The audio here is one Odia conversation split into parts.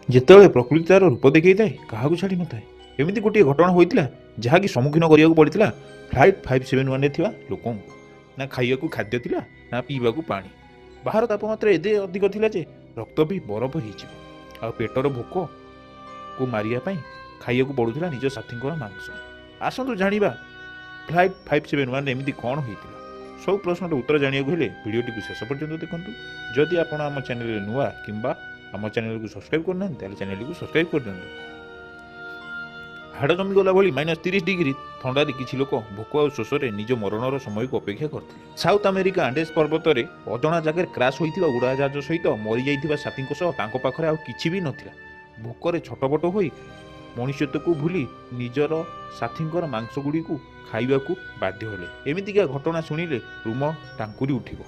ଯେତେବେଳେ ପ୍ରକୃତି ତାର ରୂପ ଦେଖାଇଥାଏ କାହାକୁ ଛାଡ଼ି ନଥାଏ। ଏମିତି ଗୋଟିଏ ଘଟଣା ହୋଇଥିଲା ଯାହାକି ସମ୍ମୁଖୀନ କରିବାକୁ ପଡ଼ିଥିଲା ଫ୍ଲାଇଟ୍ 571ରେ ଥିବା ଲୋକଙ୍କୁ। ନା ଖାଇବାକୁ ଖାଦ୍ୟ ଥିଲା ନା ପିଇବାକୁ ପାଣି। ବାହାର ତାପମାତ୍ରା ଏତେ ଅଧିକ ଥିଲା ଯେ ରକ୍ତ ବି ବରଫ ହେଇଯିବ। ଆଉ ପେଟର ଭୋକକୁ ମାରିବା ପାଇଁ ଖାଇବାକୁ ପଡ଼ୁଥିଲା ନିଜ ସାଥୀଙ୍କର ମାଂସ। ଆସନ୍ତୁ ଜାଣିବା ଫ୍ଲାଇଟ୍ 571ରେ ଏମିତି କ'ଣ ହୋଇଥିଲା। ସବୁ ପ୍ରଶ୍ନର ଉତ୍ତର ଜାଣିବାକୁ ହେଲେ ଭିଡ଼ିଓଟିକୁ ଶେଷ ପର୍ଯ୍ୟନ୍ତ ଦେଖନ୍ତୁ। ଯଦି ଆପଣ ଆମ ଚ୍ୟାନେଲରେ ନୂଆ କିମ୍ବା ଆମ ଚ୍ୟାନେଲକୁ ସବସ୍କ୍ରାଇବ୍ କରୁନାହାନ୍ତି ତାହେଲେ ଚ୍ୟାନେଲକୁ ସବସ୍କ୍ରାଇବ୍ କରିଦିଅନ୍ତୁ। ହାଡ଼ ଜମିଗଲା ଭଳି -30 ଡିଗ୍ରୀ ଥଣ୍ଡାରେ କିଛି ଲୋକ ଭୋକ ଆଉ ଶୋଷରେ ନିଜ ମରଣର ସମୟକୁ ଅପେକ୍ଷା କରିଥିଲେ। ସାଉଥ ଆମେରିକା ଆଣ୍ଡେସ୍ ପର୍ବତରେ ଅଜଣା ଜାଗାରେ କ୍ରାସ୍ ହୋଇଥିବା ଉଡ଼ାଜାହାଜ ସହିତ ମରିଯାଇଥିବା ସାଥୀଙ୍କ ସହ ତାଙ୍କ ପାଖରେ ଆଉ କିଛି ବି ନଥିଲା। ଭୋକରେ ଛଟପଟ ହୋଇ ମଣିଷତ୍ୱକୁ ଭୁଲି ନିଜର ସାଥୀଙ୍କର ମାଂସଗୁଡ଼ିକୁ ଖାଇବାକୁ ବାଧ୍ୟ ହେଲେ। ଏମିତିକା ଘଟଣା ଶୁଣିଲେ ରୁମ ଟାଙ୍କୁରି ଉଠିବ।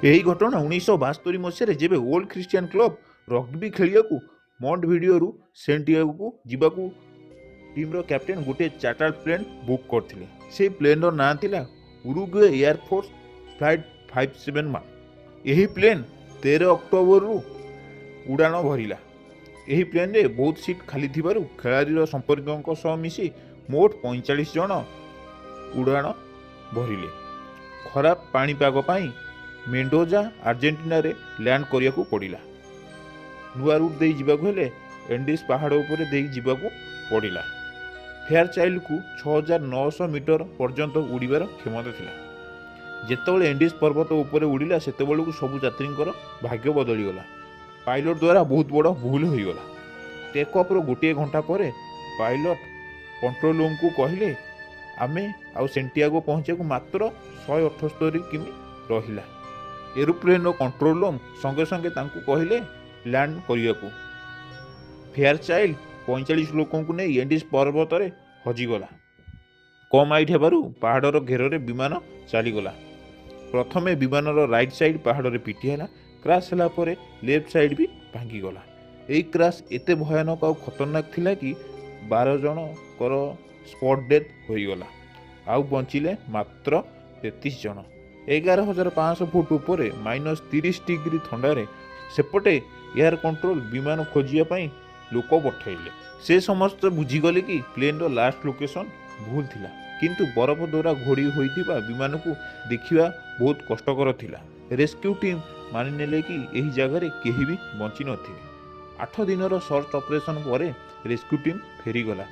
ଏହି ଘଟଣା 1972 ମସିହାରେ ଯେବେ ଓଲ୍ଡ ଖ୍ରୀଷ୍ଟିଆନ କ୍ଲବ ରଗ୍ବି ଖେଳିବାକୁ ମଣ୍ଟଭିଡିଓରୁ ସେଣ୍ଟିଆଗୋକୁ ଯିବାକୁ ଟିମ୍ର କ୍ୟାପ୍ଟେନ୍ ଗୋଟିଏ ଚାର୍ଟାର୍ଡ ପ୍ଲେନ୍ ବୁକ୍ କରିଥିଲେ। ସେହି ପ୍ଲେନ୍ର ନାଁ ଥିଲା ଉରୁଗୁଏ ଏୟାରଫୋର୍ସ ଫ୍ଲାଇଟ୍ 571। ଏହି ପ୍ଲେନ୍ 13 ଅକ୍ଟୋବରରୁ ଉଡ଼ାଣ ଭରିଲା। ଏହି ପ୍ଲେନ୍ରେ ବହୁତ ସିଟ୍ ଖାଲି ଥିବାରୁ ଖେଳାଳୀର ସମ୍ପର୍କୀୟଙ୍କ ସହ ମିଶି ମୋଟ 45 ଜଣ ଉଡ଼ାଣ ଭରିଲେ। ଖରାପ ପାଣିପାଗ ପାଇଁ ମେଣ୍ଡୋଜା ଆର୍ଜେଣ୍ଟିନାରେ ଲ୍ୟାଣ୍ଡ କରିବାକୁ ପଡ଼ିଲା। ନୂଆ ରୁଟ୍ ଦେଇ ଯିବାକୁ ହେଲେ ଏଣ୍ଡିସ୍ ପାହାଡ଼ ଉପରେ ଦେଇ ଯିବାକୁ ପଡ଼ିଲା। ଫେୟାରଚାଇଲ୍ଡକୁ 6900 ମିଟର ପର୍ଯ୍ୟନ୍ତ ଉଡ଼ିବାର କ୍ଷମତା ଥିଲା। ଯେତେବେଳେ ଏଣ୍ଡିସ୍ ପର୍ବତ ଉପରେ ଉଡ଼ିଲା ସେତେବେଳକୁ ସବୁ ଯାତ୍ରୀଙ୍କର ଭାଗ୍ୟ ବଦଳିଗଲା। ପାଇଲଟ ଦ୍ୱାରା ବହୁତ ବଡ଼ ଭୁଲ ହୋଇଗଲା। ଟେକ୍ ଅଫ୍ର ଗୋଟିଏ ଘଣ୍ଟା ପରେ ପାଇଲଟ କଣ୍ଟ୍ରୋଲ ରୁମ୍କୁ କହିଲେ ଆମେ ଆଉ ସେଣ୍ଟିଆଗୋ ପହଞ୍ଚିବାକୁ ମାତ୍ର 178 କିମି ରହିଲା। ଏରୋପ୍ଲେନ୍ର କଣ୍ଟ୍ରୋଲ ରୁମ୍ ସଙ୍ଗେ ସଙ୍ଗେ ତାଙ୍କୁ କହିଲେ ଲ୍ୟାଣ୍ଡ କରିବାକୁ। ଫେୟାରଚାଇଲ୍ଡ 45 ଲୋକଙ୍କୁ ନେଇ ଏଣ୍ଡିସ୍ ପର୍ବତରେ ହଜିଗଲା। କମ୍ ହାଇଟ୍ ହେବାରୁ ପାହାଡ଼ର ଘେରରେ ବିମାନ ଚାଲିଗଲା। ପ୍ରଥମେ ବିମାନର ରାଇଟ୍ ସାଇଡ୍ ପାହାଡ଼ରେ ପିଟି ହେଲା। କ୍ରାସ୍ ହେଲା ପରେ ଲେଫ୍ଟ ସାଇଡ୍ ବି ଭାଙ୍ଗିଗଲା। ଏହି କ୍ରାସ୍ ଏତେ ଭୟାନକ ଆଉ ଖତରନାକ ଥିଲା କି 12 ଜଣଙ୍କର ସ୍ପଟ୍ ଡେଥ୍ ହୋଇଗଲା। ଆଉ ବଞ୍ଚିଲେ ମାତ୍ର 33 ଜଣ। 11,500 ଫୁଟ ଉପରେ -30 ଡିଗ୍ରୀ ଥଣ୍ଡାରେ। ସେପଟେ ଏୟାର କଣ୍ଟ୍ରୋଲ ବିମାନ ଖୋଜିବା ପାଇଁ ଲୋକ ପଠାଇଲେ। ସେ ସମସ୍ତେ ବୁଝିଗଲେ କି ପ୍ଲେନ୍ର ଲାଷ୍ଟ ଲୋକେସନ୍ ଭୁଲ ଥିଲା। କିନ୍ତୁ ବରଫ ଦ୍ୱାରା ଘୋଡ଼ି ହୋଇଥିବା ବିମାନକୁ ଦେଖିବା ବହୁତ କଷ୍ଟକର ଥିଲା। ରେସ୍କ୍ୟୁ ଟିମ୍ ମାନିନେଲେ କି ଏହି ଜାଗାରେ କେହି ବି ବଞ୍ଚି ନଥିବେ। 8 ଦିନର ସର୍ଚ୍ଚ ଅପରେସନ୍ ପରେ ରେସ୍କ୍ୟୁ ଟିମ୍ ଫେରିଗଲା।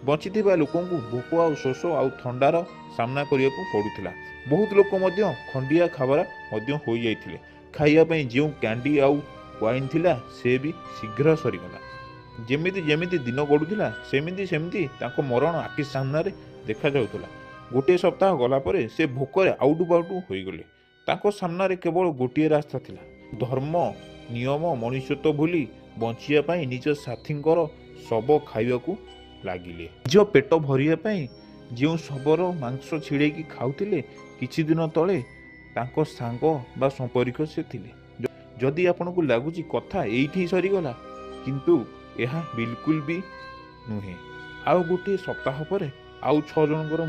ବଞ୍ଚିଥିବା ଲୋକଙ୍କୁ ଭୋକ ଆଉ ଶୋଷ ଆଉ ଥଣ୍ଡାର ସାମ୍ନା କରିବାକୁ ପଡ଼ୁଥିଲା। ବହୁତ ଲୋକ ମଧ୍ୟ ଖଣ୍ଡିଆ ଖାବରା ମଧ୍ୟ ହୋଇଯାଇଥିଲେ। ଖାଇବା ପାଇଁ ଯେଉଁ କ୍ୟାଣ୍ଡି ଆଉ ୱାଇନ୍ ଥିଲା ସେ ବି ଶୀଘ୍ର ସରିଗଲା। ଯେମିତି ଯେମିତି ଦିନ ଗଡ଼ୁଥିଲା ସେମିତି ସେମିତି ତାଙ୍କ ମରଣ ଆଖି ସାମ୍ନାରେ ଦେଖାଯାଉଥିଲା। ଗୋଟିଏ ସପ୍ତାହ ଗଲା ପରେ ସେ ଭୋକରେ ଆଉଟୁ ପାଉଟୁ ହୋଇଗଲେ। ତାଙ୍କ ସାମ୍ନାରେ କେବଳ ଗୋଟିଏ ରାସ୍ତା ଥିଲା। ଧର୍ମ, ନିୟମ, ମଣିଷତ୍ୱ ଭୁଲି ବଞ୍ଚିବା ପାଇଁ ନିଜ ସାଥୀଙ୍କର ଶବ ଖାଇବାକୁ ଲାଗିଲେ। ନିଜ ପେଟ ଭରିବା ପାଇଁ ଯେଉଁ ଶବର ମାଂସ ଛିଡ଼େଇକି ଖାଉଥିଲେ କିଛି ଦିନ ତଳେ ତାଙ୍କ ସାଙ୍ଗ ବା ସମ୍ପର୍କୀୟ ସେ ଥିଲେ। ଯଦି ଆପଣଙ୍କୁ ଲାଗୁଛି କଥା ଏଇଠି ସରିଗଲା, କିନ୍ତୁ ଏହା ବିଲକୁଲ ବି ନୁହେଁ। ଆଉ ଗୋଟିଏ ସପ୍ତାହ ପରେ ଆଉ 6 ଜଣଙ୍କର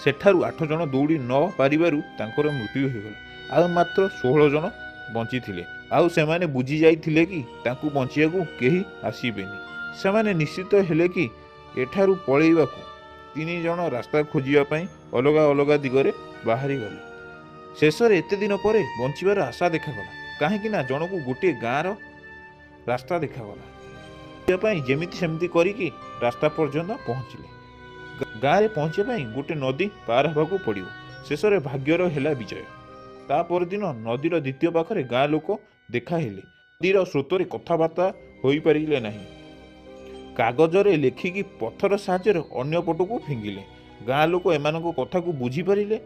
ସେଠାରୁ 8 ଜଣ ଦୌଡ଼ି ନ ପାରିବାରୁ ତାଙ୍କର ମୃତ୍ୟୁ ହୋଇଗଲା। ଆଉ ମାତ୍ର 16 ଜଣ ବଞ୍ଚିଥିଲେ। ଆଉ ସେମାନେ ବୁଝି ଯାଇଥିଲେ କି ତାଙ୍କୁ ବଞ୍ଚିବାକୁ କେହି ଆସିବେନି। ସେମାନେ ନିଶ୍ଚିତ ହେଲେ କି ଏଠାରୁ ପଳେଇବାକୁ। 3 ଜଣ ରାସ୍ତା ଖୋଜିବା ପାଇଁ ଅଲଗା ଅଲଗା ଦିଗରେ ବାହାରିଗଲେ। ଶେଷରେ ଏତେ ଦିନ ପରେ ବଞ୍ଚିବାର ଆଶା ଦେଖାଗଲା। କାହିଁକି ନା ଜଣକୁ ଗୋଟିଏ ଗାଁର ରାସ୍ତା ଦେଖାଗଲା। ପାଇଁ ଯେମିତି ସେମିତି କରିକି ରାସ୍ତା ପର୍ଯ୍ୟନ୍ତ ପହଞ୍ଚିଲେ। ଗାଁରେ ପହଞ୍ଚିବା ପାଇଁ ଗୋଟେ ନଦୀ ପାର ହେବାକୁ ପଡ଼ିବ। ଶେଷରେ ଭାଗ୍ୟର ହେଲା ବିଜୟ। ତା ପରଦିନ ନଦୀର ଦ୍ୱିତୀୟ ପାଖରେ ଗାଁ ଲୋକ ଦେଖା ହେଲେ। ନଦୀର ସ୍ରୋତରେ କଥାବାର୍ତ୍ତା ହୋଇପାରିଲେ ନାହିଁ। କାଗଜରେ ଲେଖିକି ପଥର ସାହାଯ୍ୟରେ ଅନ୍ୟ ପଟକୁ ଫିଙ୍ଗିଲେ। ଗାଁ ଲୋକ ଏମାନଙ୍କ କଥାକୁ ବୁଝିପାରିଲେ।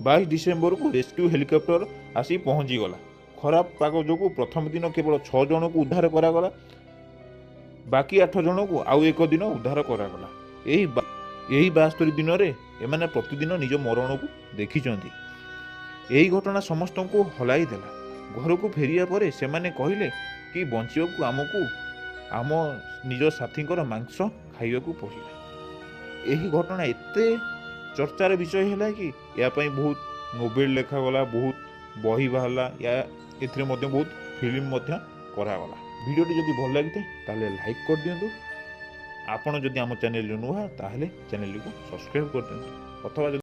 22 ଡିସେମ୍ବରକୁ ରେସ୍କ୍ୟୁ ହେଲିକପ୍ଟର ଆସି ପହଞ୍ଚିଗଲା। ଖରାପ ପାଗ ଯୋଗୁଁ ପ୍ରଥମ ଦିନ କେବଳ 6 ଜଣଙ୍କୁ ଉଦ୍ଧାର କରାଗଲା। ବାକି 8 ଜଣଙ୍କୁ ଆଉ ଏକ ଦିନ ଉଦ୍ଧାର କରାଗଲା। ଏହି 72 ଦିନରେ ଏମାନେ ପ୍ରତିଦିନ ନିଜ ମରଣକୁ ଦେଖିଛନ୍ତି। ଏହି ଘଟଣା ସମସ୍ତଙ୍କୁ ହଲାଇ ଦେଲା। ଘରକୁ ଫେରିବା ପରେ ସେମାନେ କହିଲେ କି ବଞ୍ଚିବାକୁ ଆମକୁ ଆମ ନିଜ ସାଥୀଙ୍କର ମାଂସ ଖାଇବାକୁ ପଡ଼ିଲା। ଏହି ଘଟଣା ଏତେ ଚର୍ଚ୍ଚାର ବିଷୟ ହେଲା କି ଏହା ପାଇଁ ବହୁତ ନୋବେଲ ଲେଖାଗଲା, ବହୁତ ବହି ବାହାରିଲା, ଏଥିରେ ମଧ୍ୟ ବହୁତ ଫିଲ୍ମ ମଧ୍ୟ କରାଗଲା। ভিডিওটি যদি ଭଲ ଲାଗିଥାଏ ତାହେଲେ ଲାଇକ୍ କରିଦିଅନ୍ତୁ। ଆପଣ ଯଦି ଆମ ଚ୍ୟାନେଲରେ ନୂଆ ତାହେଲେ ଚ୍ୟାନେଲଟିକୁ ସବସ୍କ୍ରାଇବ୍ କରିଦିଅନ୍ତୁ, ଅଥବା